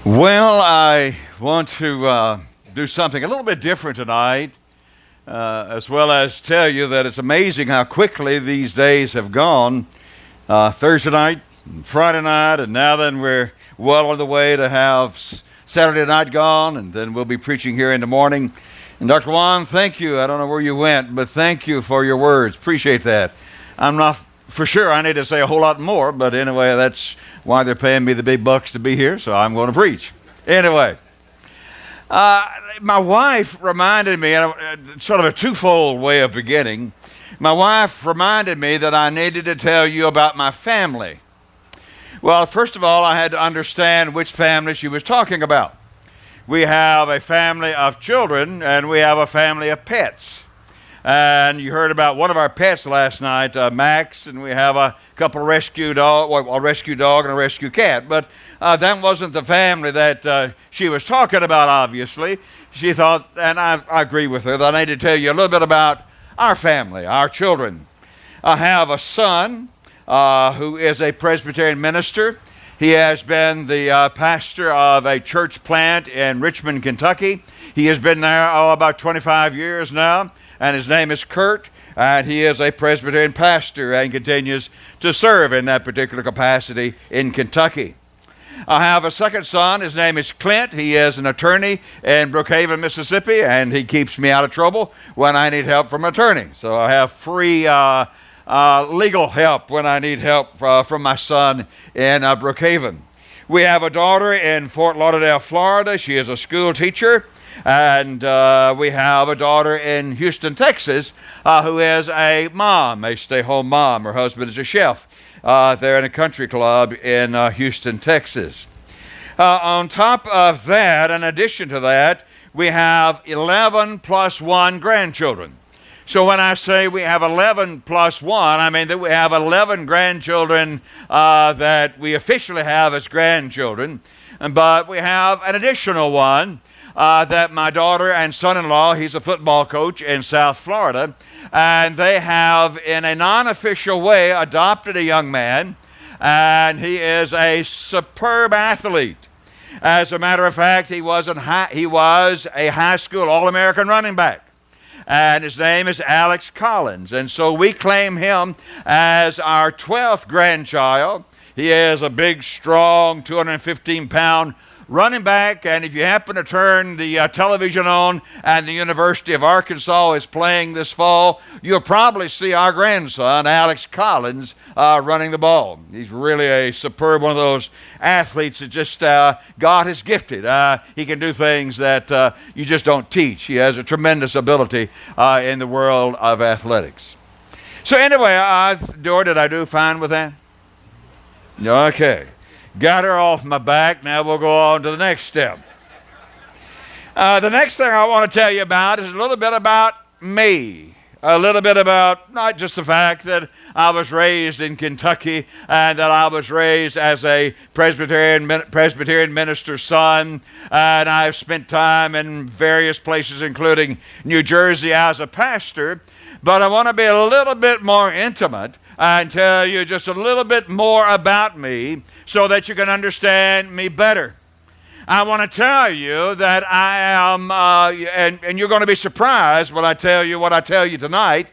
Well, I want to do something a little bit different tonight, as well as tell you that it's amazing how quickly these days have gone. Thursday night, Friday night, and now then we're well on the way to have Saturday night gone, and then we'll be preaching here in the morning. And Dr. Juan, thank you. I don't know where you went, but thank you for your words. Appreciate that. I'm not for sure I need to say a whole lot more, but anyway, that's why they're paying me the big bucks to be here, so I'm going to preach. Anyway, my wife reminded me, sort of a twofold way of beginning. My wife reminded me that I needed to tell you about my family. Well, first of all, I had to understand which family she was talking about. We have a family of children, and we have a family of pets. And you heard about one of our pets last night, Max, and we have a couple of rescue dog, a rescue dog and a rescue cat. But that wasn't the family that she was talking about, obviously. She thought, and I agree with her, that I need to tell you a little bit about our family, our children. I have a son who is a Presbyterian minister. He has been the pastor of a church plant in Richmond, Kentucky. He has been there about 25 years now. And his name is Kurt, and he is a Presbyterian pastor and continues to serve in that particular capacity in Kentucky. I have a second son. His name is Clint. He is an attorney in Brookhaven, Mississippi, and he keeps me out of trouble when I need help from an attorney. So I have free legal help when I need help from my son in Brookhaven. We have a daughter in Fort Lauderdale, Florida. She is a school teacher. And we have a daughter in Houston, Texas, who is a mom, a stay-home mom. Her husband is a chef there in a country club in Houston, Texas. On top of that, in addition to that, we have 11 plus 1 grandchildren. So when I say we have 11 plus 1, I mean that we have 11 grandchildren that we officially have as grandchildren, but we have an additional one that my daughter and son-in-law, he's a football coach in South Florida, and they have, in a non-official way, adopted a young man, and he is a superb athlete. As a matter of fact, he was a high school All-American running back, and his name is Alex Collins, and so we claim him as our 12th grandchild. He is a big, strong, 215-pound running back, and if you happen to turn the television on and the University of Arkansas is playing this fall, you'll probably see our grandson, Alex Collins, running the ball. He's really a superb one of those athletes that just God has gifted. He can do things that you just don't teach. He has a tremendous ability in the world of athletics. So anyway, Dora, did I do fine with that? Okay. Got her off my back. Now we'll go on to the next step. The next thing I want to tell you about is a little bit about me. A little bit about not just the fact that I was raised in Kentucky and that I was raised as a Presbyterian minister's son, and I've spent time in various places, including New Jersey as a pastor, but I want to be a little bit more intimate and tell you just a little bit more about me so that you can understand me better. I want to tell you that I am, and you're going to be surprised when I tell you what I tell you tonight,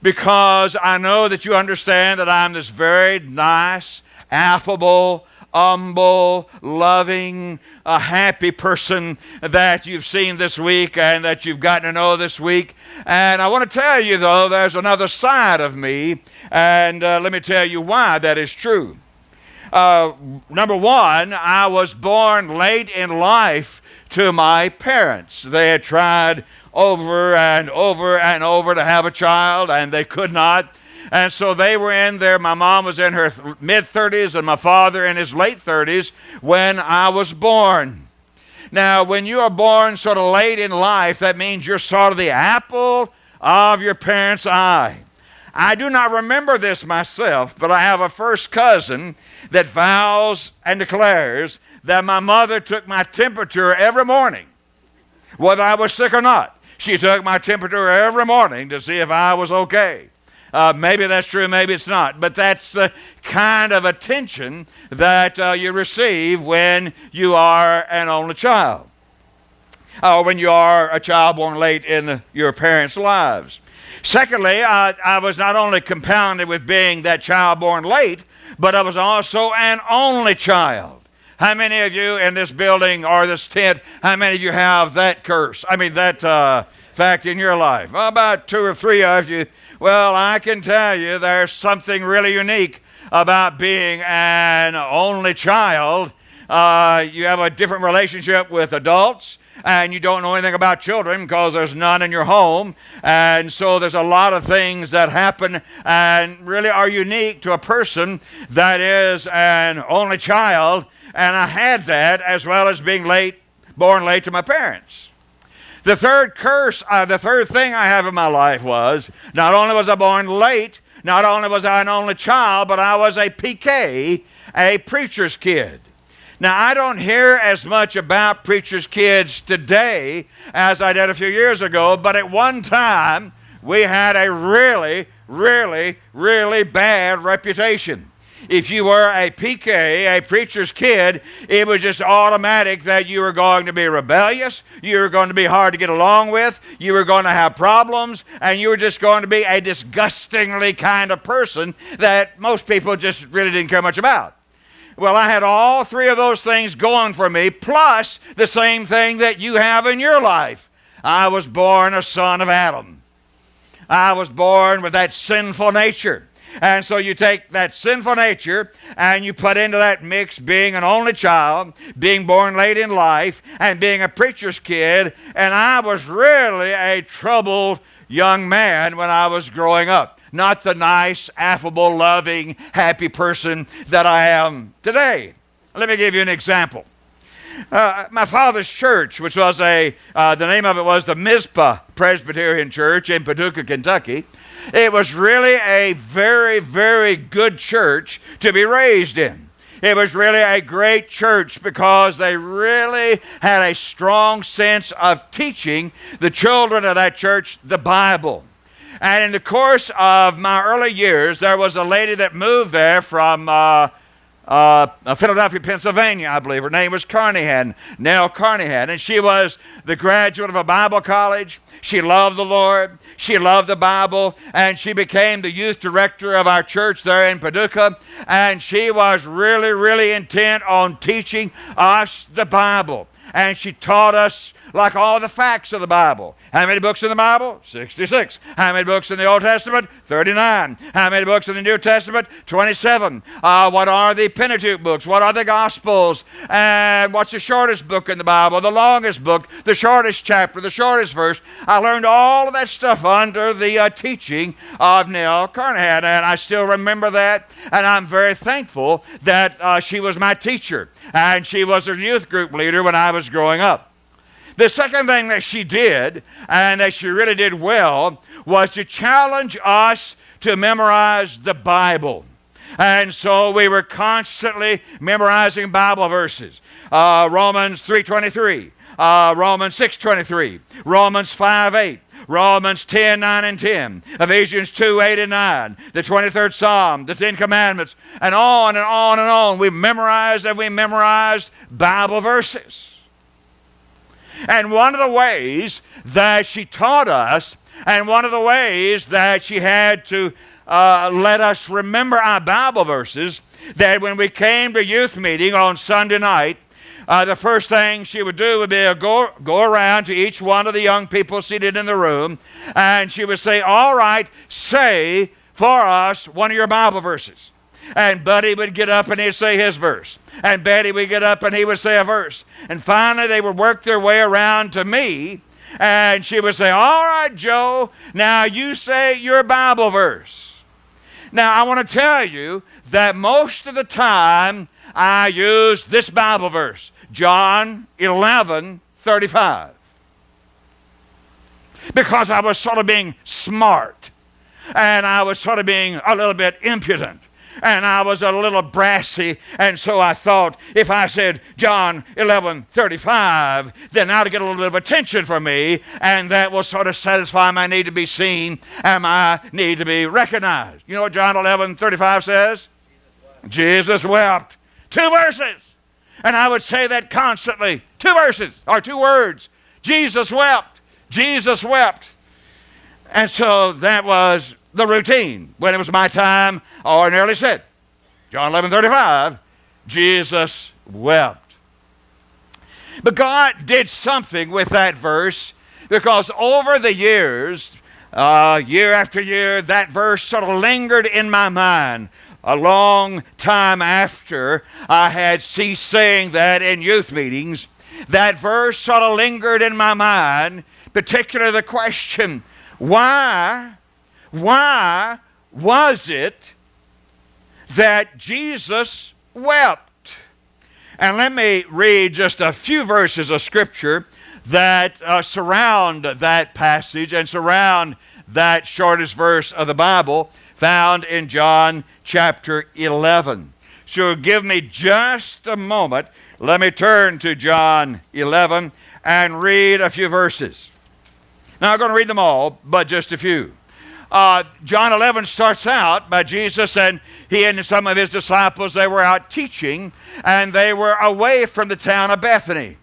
because I know that you understand that I'm this very nice, affable, humble, loving, happy person that you've seen this week and that you've gotten to know this week. And I want to tell you, though, there's another side of me, and let me tell you why that is true. Number one, I was born late in life to my parents. They had tried over and over and over to have a child, and they could not. And so they were my mom was in her mid-30s and my father in his late 30s when I was born. Now, when you are born sort of late in life, that means you're sort of the apple of your parents' eye. I do not remember this myself, but I have a first cousin that vows and declares that my mother took my temperature every morning, whether I was sick or not. She took my temperature every morning to see if I was okay. Maybe that's true, maybe it's not. But that's the kind of attention that you receive when you are an only child. Or when you are a child born late in your parents' lives. Secondly, I was not only compounded with being that child born late, but I was also an only child. How many of you in this building or this tent, how many of you have that that fact in your life? Well, about 2 or 3 of you. Well, I can tell you there's something really unique about being an only child. You have a different relationship with adults, and you don't know anything about children because there's none in your home. And so there's a lot of things that happen and really are unique to a person that is an only child. And I had that as well as being born late to my parents. The third thing I have in my life was, not only was I born late, not only was I an only child, but I was a PK, a preacher's kid. Now, I don't hear as much about preacher's kids today as I did a few years ago, but at one time, we had a really, really, really bad reputation. If you were a PK, a preacher's kid, it was just automatic that you were going to be rebellious, you were going to be hard to get along with, you were going to have problems, and you were just going to be a disgustingly kind of person that most people just really didn't care much about. Well, I had all 3 of those things going for me, plus the same thing that you have in your life. I was born a son of Adam. I was born with that sinful nature. And so you take that sinful nature and you put into that mix being an only child, being born late in life, and being a preacher's kid. And I was really a troubled young man when I was growing up. Not the nice, affable, loving, happy person that I am today. Let me give you an example. My father's church, which was the name of it was the Mizpah Presbyterian Church in Paducah, Kentucky. It was really a very, very good church to be raised in. It was really a great church because they really had a strong sense of teaching the children of that church the Bible. And in the course of my early years, there was a lady that moved there from Philadelphia, Pennsylvania, I believe. Her name was Carnahan, Nell Carnahan. And she was the graduate of a Bible college. She loved the Lord. She loved the Bible. And she became the youth director of our church there in Paducah. And she was really, really intent on teaching us the Bible. And she taught us like all the facts of the Bible. How many books in the Bible? 66. How many books in the Old Testament? 39. How many books in the New Testament? 27. What are the Pentateuch books? What are the Gospels? And what's the shortest book in the Bible? The longest book? The shortest chapter? The shortest verse? I learned all of that stuff under the teaching of Nell Carnahan, and I still remember that, and I'm very thankful that she was my teacher, and she was a youth group leader when I was growing up. The second thing that she did, and that she really did well, was to challenge us to memorize the Bible. And so we were constantly memorizing Bible verses. Romans 3:23, Romans 6:23, Romans 5:8, Romans 10:9 and 10, Ephesians 2:8 and 9, the 23rd Psalm, the 10 Commandments, and on and on and on. We memorized Bible verses. And one of the ways that she taught us, and one of the ways that she had to let us remember our Bible verses, that when we came to youth meeting on Sunday night, the first thing she would do would be go around to each one of the young people seated in the room, and she would say, "All right, say for us one of your Bible verses." And Buddy would get up and he'd say his verse. And Betty would get up and he would say a verse. And finally they would work their way around to me. And she would say, "All right, Joe, now you say your Bible verse." Now I want to tell you that most of the time I use this Bible verse, John 11:35. Because I was sort of being smart. And I was sort of being a little bit impudent. And I was a little brassy, and so I thought if I said John 11:35, then that'll get a little bit of attention from me, and that will sort of satisfy my need to be seen and my need to be recognized. You know what John 11:35 says? Jesus wept. 2 verses. And I would say that constantly. 2 verses, or 2 words. Jesus wept. Jesus wept. And so that was the routine. When it was my time, I ordinarily said, John 11:35, Jesus wept. But God did something with that verse, because over the years, year after year, that verse sort of lingered in my mind. A long time after I had ceased saying that in youth meetings, that verse sort of lingered in my mind, particularly the question, why was it that Jesus wept? And let me read just a few verses of Scripture that surround that passage and surround that shortest verse of the Bible found in John chapter 11. So give me just a moment. Let me turn to John 11 and read a few verses. Now, I'm going to read them all, but just a few. John 11 starts out by Jesus, and he and some of his disciples, they were out teaching, and they were away from the town of Bethany.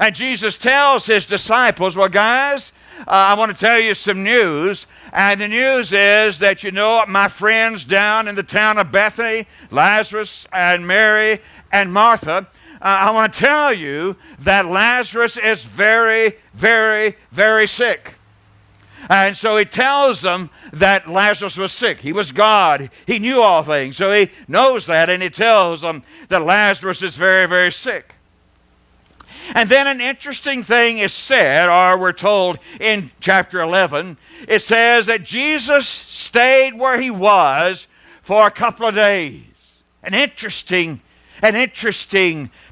And Jesus tells his disciples, well, guys, I want to tell you some news. And the news is that, you know, my friends down in the town of Bethany, Lazarus and Mary and Martha, I want to tell you that Lazarus is very, very, very sick. And so he tells them that Lazarus was sick. He was God. He knew all things. So he knows that, and he tells them that Lazarus is very, very sick. And then an interesting thing is said, or we're told in chapter 11, it says that Jesus stayed where he was for a couple of days. An interesting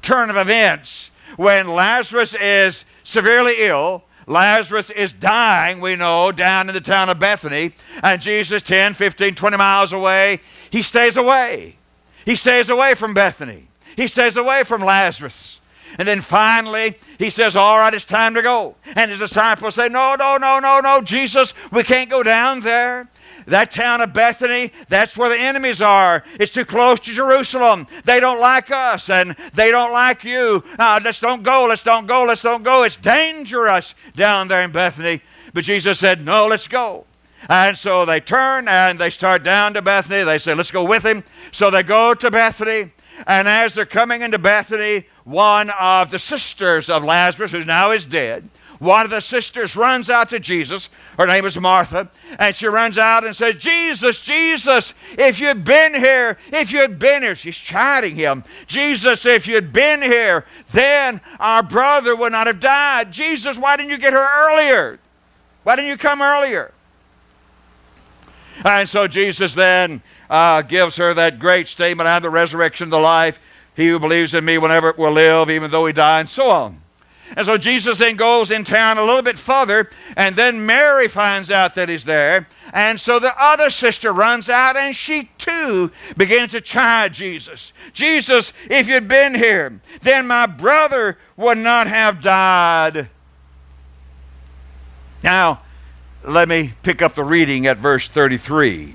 turn of events. When Lazarus is severely ill, Lazarus is dying, we know, down in the town of Bethany, and Jesus 10, 15, 20 miles away, he stays away. He stays away from Bethany. He stays away from Lazarus. And then finally, he says, all right, it's time to go. And his disciples say, no, Jesus, we can't go down there. That town of Bethany, that's where the enemies are. It's too close to Jerusalem. They don't like us, and they don't like you. Let's don't go. It's dangerous down there in Bethany. But Jesus said, no, let's go. And so they turn, and they start down to Bethany. They say, let's go with him. So they go to Bethany. And as they're coming into Bethany, one of the sisters of Lazarus, who now is dead, one of the sisters runs out to Jesus. Her name is Martha. And she runs out and says, Jesus, if you'd been here, she's chiding him. Jesus, if you'd been here, then our brother would not have died. Jesus, why didn't you get her earlier? Why didn't you come earlier? And so Jesus then gives her that great statement, I am the resurrection and the life. He who believes in me will live, even though he die, and so on. And so Jesus then goes in town a little bit further, and then Mary finds out that he's there. And so the other sister runs out, and she too begins to chide Jesus. Jesus, if you'd been here, then my brother would not have died. Now, let me pick up the reading at verse 33.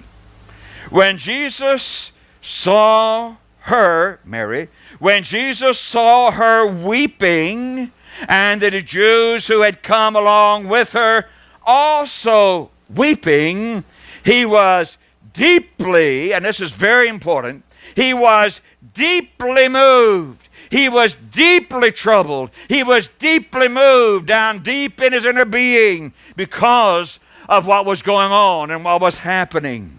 When Jesus saw her, Mary, when Jesus saw her weeping, and the Jews who had come along with her also weeping, he was deeply, and this is very important, he was deeply moved. He was deeply troubled. He was deeply moved down deep in his inner being because of what was going on and what was happening.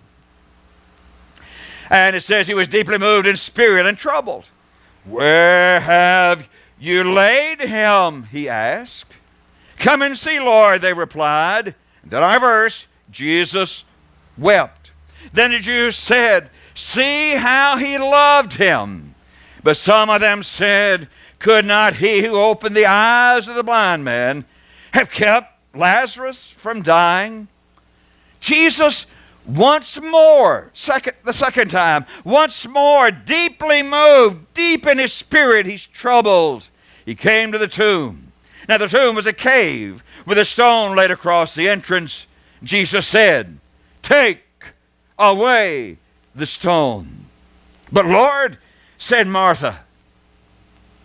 And it says he was deeply moved in spirit and troubled. Where have you laid him? He asked. Come and see, Lord, they replied. Then our verse, Jesus wept. Then the Jews said, see how he loved him. But some of them said, could not he who opened the eyes of the blind man have kept Lazarus from dying? Jesus once more, the second time, once more, deeply moved, deep in his spirit, he's troubled. He came to the tomb. Now the tomb was a cave with a stone laid across the entrance. Jesus said, "Take away the stone." "But Lord," said Martha,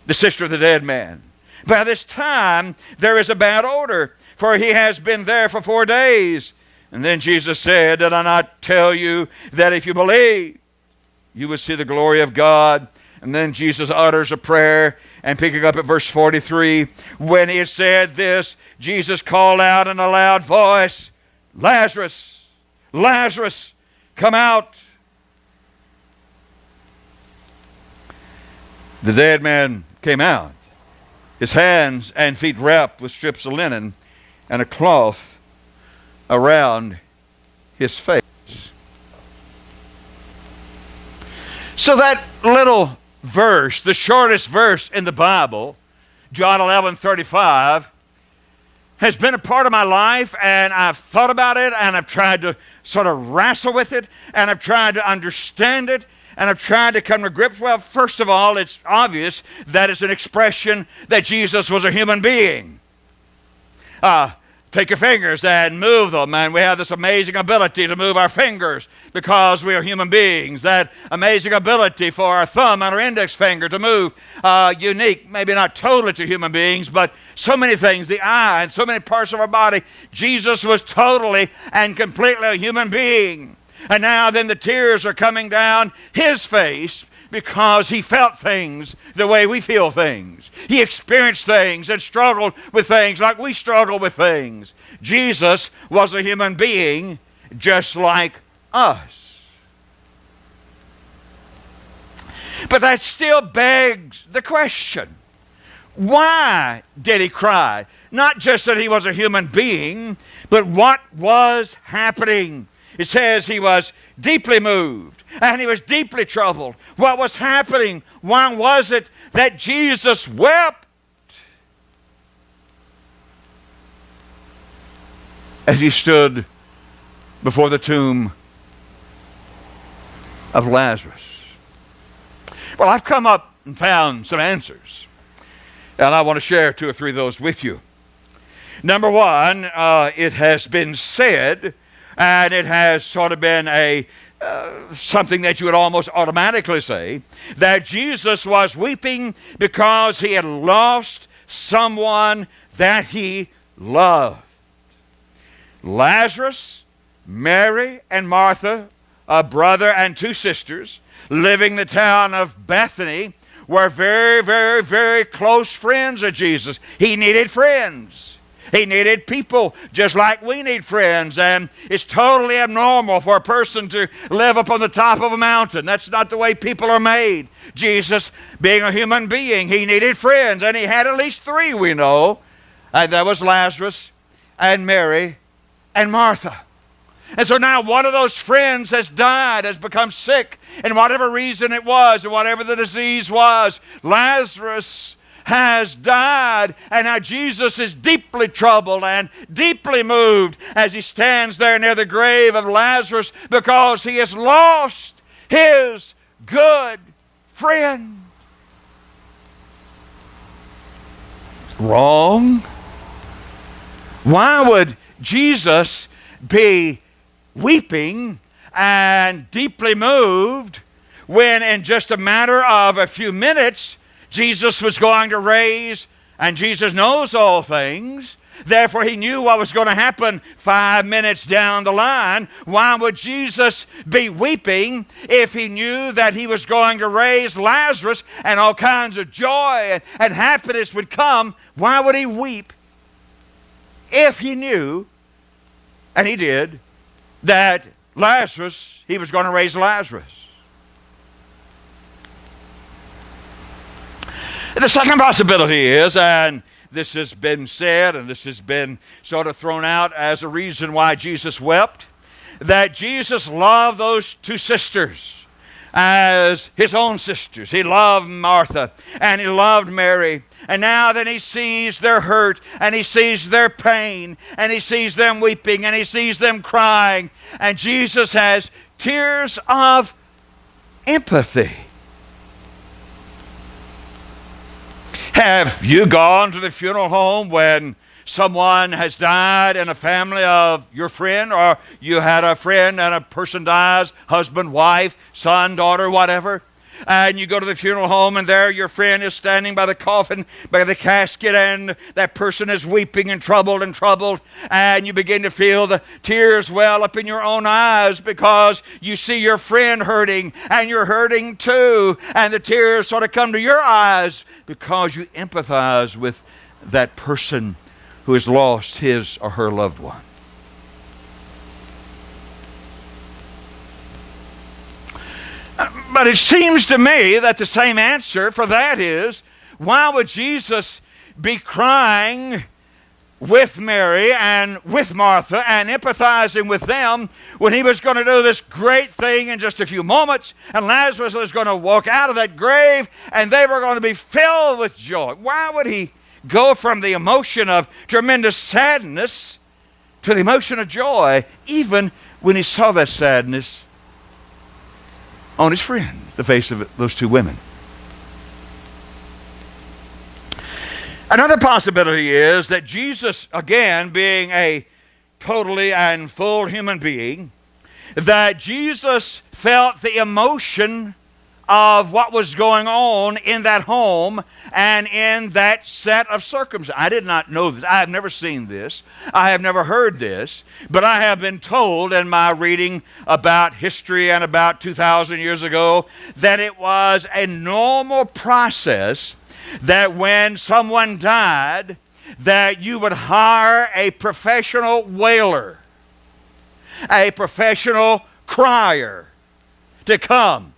the sister of the dead man, "by this time there is a bad odor, for he has been there for 4 days." And then Jesus said, "Did I not tell you that if you believe, you will see the glory of God?" And then Jesus utters a prayer, and picking up at verse 43, when he had said this, Jesus called out in a loud voice, "Lazarus, Lazarus, come out." The dead man came out, his hands and feet wrapped with strips of linen and a cloth around his face. So that little verse, the shortest verse in the Bible, John 11:35, has been a part of my life, and I've thought about it, and I've tried to sort of wrestle with it, and I've tried to understand it, and I've tried to come to grips. Well, first of all, it's obvious that it's an expression that Jesus was a human being. Take your fingers and move them, and we have this amazing ability to move our fingers because we are human beings. That amazing ability for our thumb and our index finger to move, unique, maybe not totally to human beings, but so many things, the eye and so many parts of our body. Jesus was totally and completely a human being. And now then the tears are coming down his face because he felt things the way we feel things. He experienced things and struggled with things like we struggle with things. Jesus was a human being just like us. But that still begs the question, why did he cry? Not just that he was a human being, but what was happening? It says he was deeply moved and he was deeply troubled. What was happening? Why was it that Jesus wept? As he stood before the tomb of Lazarus. Well, I've come up and found some answers, and I want to share 2 or 3 of those with you. Number one, it has been said, and it has sort of been something that you would almost automatically say, that Jesus was weeping because he had lost someone that he loved. Lazarus, Mary, and Martha, a brother and 2 sisters, living in the town of Bethany, were very, very, very close friends of Jesus. He needed friends. He needed people just like we need friends, and it's totally abnormal for a person to live up on the top of a mountain. That's not the way people are made. Jesus, being a human being, he needed friends, and he had at least 3, we know, and that was Lazarus and Mary and Martha. And so now one of those friends has died, has become sick, and whatever reason it was, and whatever the disease was, Lazarus has died, and now Jesus is deeply troubled and deeply moved as he stands there near the grave of Lazarus because he has lost his good friend. Wrong. Why would Jesus be weeping and deeply moved when in just a matter of a few minutes Jesus was going to raise, and Jesus knows all things, therefore he knew what was going to happen 5 minutes down the line. Why would Jesus be weeping if he knew that he was going to raise Lazarus and all kinds of joy and happiness would come? Why would he weep if he knew, and he did, that Lazarus, he was going to raise Lazarus? The second possibility is, and this has been said, and this has been sort of thrown out as a reason why Jesus wept, that Jesus loved those 2 sisters as his own sisters. He loved Martha, and he loved Mary, And now then he sees their hurt, and he sees their pain, and he sees them weeping, and he sees them crying. And Jesus has tears of empathy. Have you gone to the funeral home when someone has died in a family of your friend, or you had a friend and a person dies, husband, wife, son, daughter, whatever, and you go to the funeral home and there your friend is standing by the coffin, by the casket, and that person is weeping and troubled, and you begin to feel the tears well up in your own eyes because you see your friend hurting and you're hurting too, and the tears sort of come to your eyes because you empathize with that person who has lost his or her loved one. But it seems to me that the same answer for that is, why would Jesus be crying with Mary and with Martha and empathizing with them when he was going to do this great thing in just a few moments, and Lazarus was going to walk out of that grave and they were going to be filled with joy? Why would he go from the emotion of tremendous sadness to the emotion of joy, even when he saw that sadness on his friend, the face of those two women? Another possibility is that Jesus, again, being a totally and full human being, that Jesus felt the emotion of what was going on in that home and in that set of circumstances. I did not know this. I have never seen this. I have never heard this. But I have been told in my reading about history and about 2,000 years ago that it was a normal process that when someone died, that you would hire a professional wailer, a professional crier to come.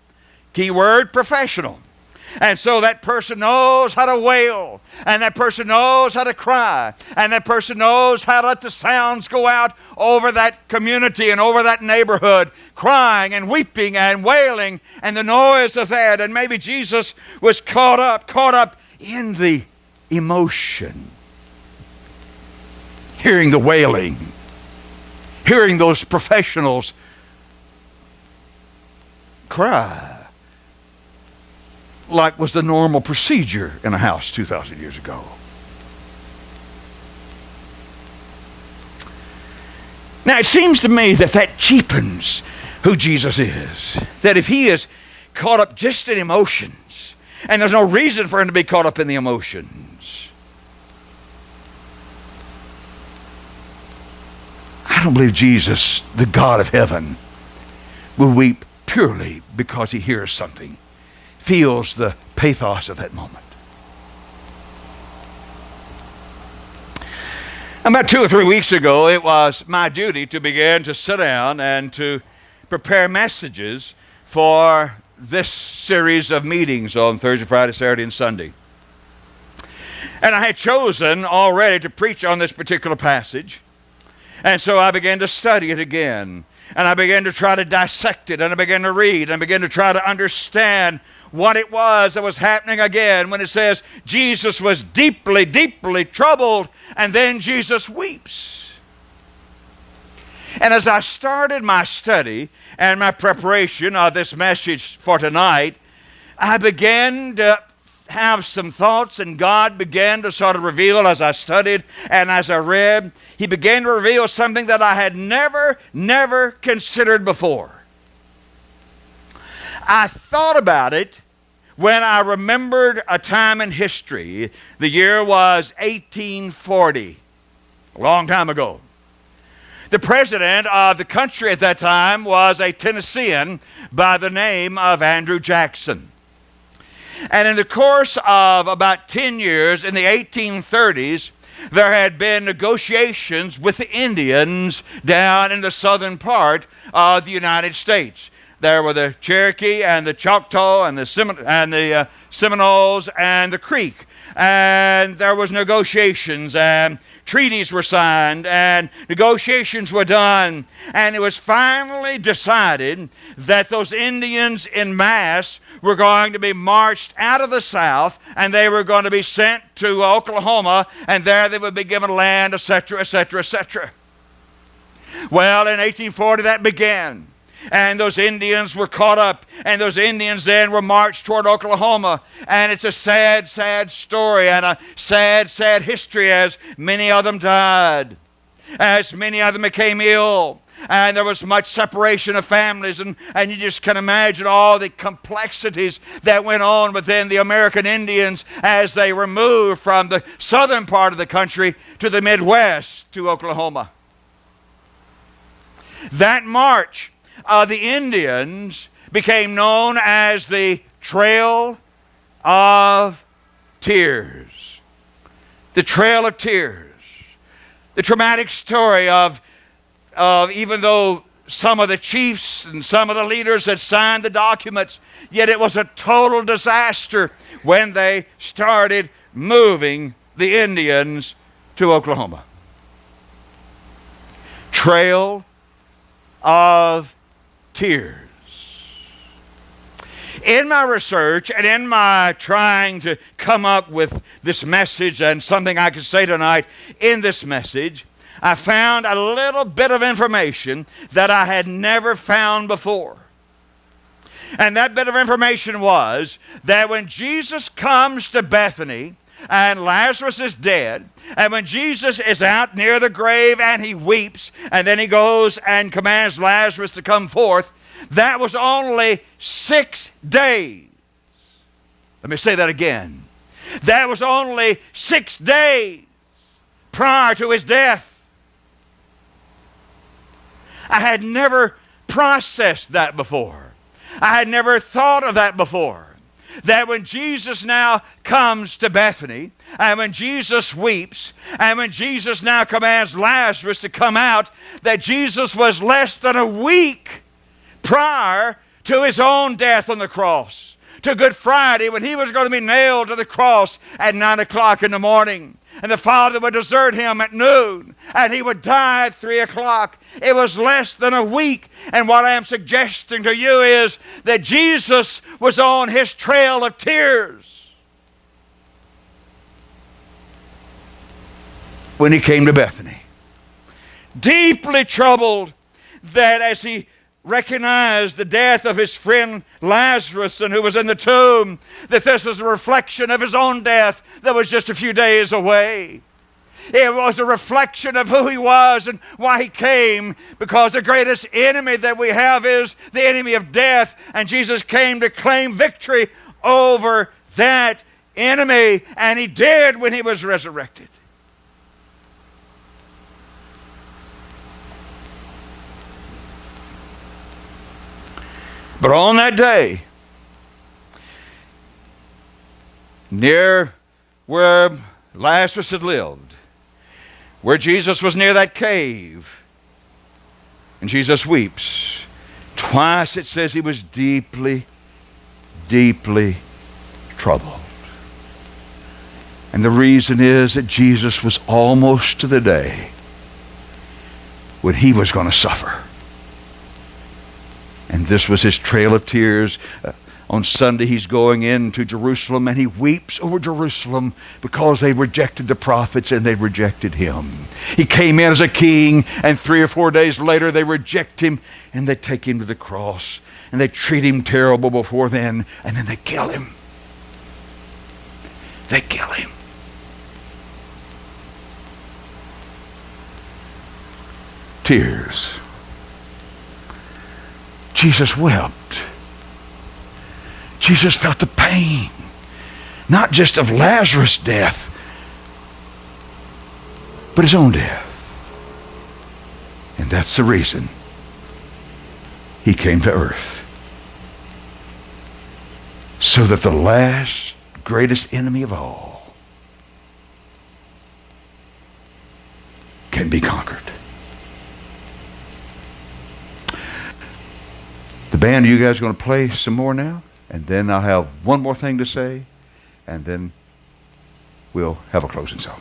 Keyword, professional. And so that person knows how to wail, and that person knows how to cry, and that person knows how to let the sounds go out over that community and over that neighborhood, crying and weeping and wailing, and the noise of that. And maybe Jesus was caught up in the emotion, hearing the wailing, hearing those professionals cry, like was the normal procedure in a house 2,000 years ago. Now, it seems to me that that cheapens who Jesus is. That if he is caught up just in emotions, and there's no reason for him to be caught up in the emotions, I don't believe Jesus, the God of heaven, will weep purely because he hears something, feels the pathos of that moment. About 2 or 3 weeks ago, it was my duty to begin to sit down and to prepare messages for this series of meetings on Thursday, Friday, Saturday, and Sunday. And I had chosen already to preach on this particular passage. And so I began to study it again. And I began to try to dissect it. And I began to read. And I began to try to understand what it was that was happening again when it says Jesus was deeply, deeply troubled, and then Jesus weeps. And as I started my study and my preparation of this message for tonight, I began to have some thoughts, and God began to sort of reveal as I studied and as I read. He began to reveal something that I had never considered before. I thought about it when I remembered a time in history. The year was 1840, a long time ago. The president of the country at that time was a Tennessean by the name of Andrew Jackson. And in the course of about 10 years, in the 1830s, there had been negotiations with the Indians down in the southern part of the United States. There were the Cherokee and the Choctaw and the Seminoles and the Creek. and there was negotiations, and treaties were signed, and negotiations were done, and it was finally decided that those Indians in mass were going to be marched out of the South, and they were going to be sent to Oklahoma, and there they would be given land, etc., etc., etc. Well, in 1840 that began. And those Indians were caught up, and those Indians then were marched toward Oklahoma. And it's a sad, sad story and a sad, sad history, as many of them died, as many of them became ill, and there was much separation of families, and you just can imagine all the complexities that went on within the American Indians as they were moved from the southern part of the country to the Midwest, to Oklahoma. That march of the Indians became known as the Trail of Tears. The Trail of Tears. The traumatic story of even though some of the chiefs and some of the leaders had signed the documents, yet it was a total disaster when they started moving the Indians to Oklahoma. Trail of Tears. In my research and in my trying to come up with this message and something I could say tonight in this message, I found a little bit of information that I had never found before. And that bit of information was that when Jesus comes to Bethany and Lazarus is dead, and when Jesus is out near the grave and he weeps, and then he goes and commands Lazarus to come forth, that was only 6 days. Let me say that again. That was only 6 days prior to his death. I had never processed that before. I had never thought of that before. That when Jesus now comes to Bethany, and when Jesus weeps, and when Jesus now commands Lazarus to come out, that Jesus was less than a week prior to his own death on the cross, to Good Friday, when he was going to be nailed to the cross at 9 o'clock in the morning. And the Father would desert him at noon, and he would die at 3 o'clock. It was less than a week. And what I am suggesting to you is that Jesus was on his trail of tears when he came to Bethany. Deeply troubled that as he recognized the death of his friend Lazarus, and who was in the tomb, that this was a reflection of his own death that was just a few days away. It was a reflection of who he was and why he came, because the greatest enemy that we have is the enemy of death, and Jesus came to claim victory over that enemy, and he did when he was resurrected. But on that day, near where Lazarus had lived, where Jesus was near that cave, and Jesus weeps, twice it says he was deeply, deeply troubled. And the reason is that Jesus was almost to the day when he was going to suffer. And this was his trail of tears. On Sunday, he's going into Jerusalem, and he weeps over Jerusalem because they rejected the prophets and they rejected him. He came in as a king, and 3 or 4 days later, they reject him, and they take him to the cross, and they treat him terrible before then, and then they kill him. They kill him. Tears. Jesus wept. Jesus felt the pain, not just of Lazarus' death, but his own death. And that's the reason he came to earth. So that the last greatest enemy of all can be conquered. The band, are you guys going to play some more now? And then I'll have one more thing to say, and then we'll have a closing song.